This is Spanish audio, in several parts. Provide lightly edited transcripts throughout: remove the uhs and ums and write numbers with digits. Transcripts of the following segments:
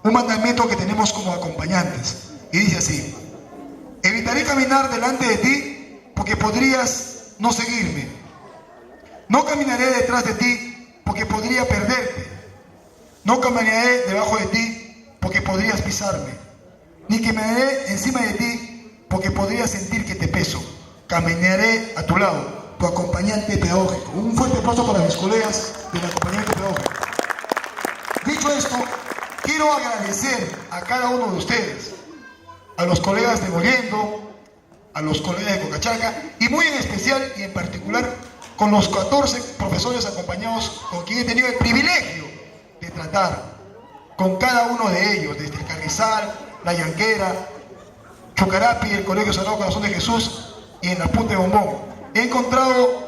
un mandamiento que tenemos como acompañantes. Y dice así: evitaré caminar delante de ti porque podrías no seguirme. No caminaré detrás de ti porque podría perderte. No caminaré debajo de ti porque podrías pisarme. Ni caminaré encima de ti porque podrías sentir que te peso. Caminaré a tu lado, tu acompañante pedagógico. Un fuerte aplauso para mis colegas del acompañamiento pedagógico. Dicho esto, quiero agradecer a cada uno de ustedes, a los colegas de Moliendo, a los colegas de Cocachaca, y muy en especial y en particular con los 14 profesores acompañados con quien he tenido el privilegio de tratar, con cada uno de ellos, desde el Carrizal, La Yanquera, Chucarapi, el Colegio Sagrado Corazón de Jesús y en la Punta de Bombón. He encontrado,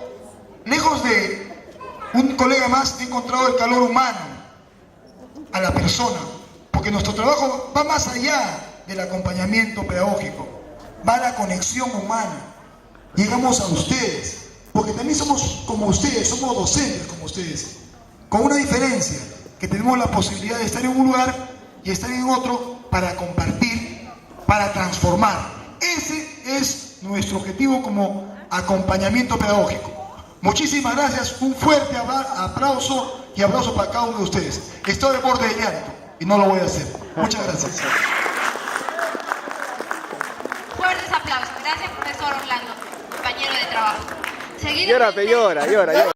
lejos de un colega más, he encontrado el calor humano a la persona, porque nuestro trabajo va más allá del acompañamiento pedagógico, va a la conexión humana. Llegamos a ustedes, porque también somos como ustedes, somos docentes como ustedes, con una diferencia, que tenemos la posibilidad de estar en un lugar y estar en otro para compartir, para transformar. Ese es nuestro objetivo como acompañamiento pedagógico. Muchísimas gracias, un fuerte aplauso y abrazo para cada uno de ustedes. Estoy de borde de llanto y no lo voy a hacer. Muchas gracias. Fuertes aplausos. Gracias, profesor Orlando, compañero de trabajo. Llora.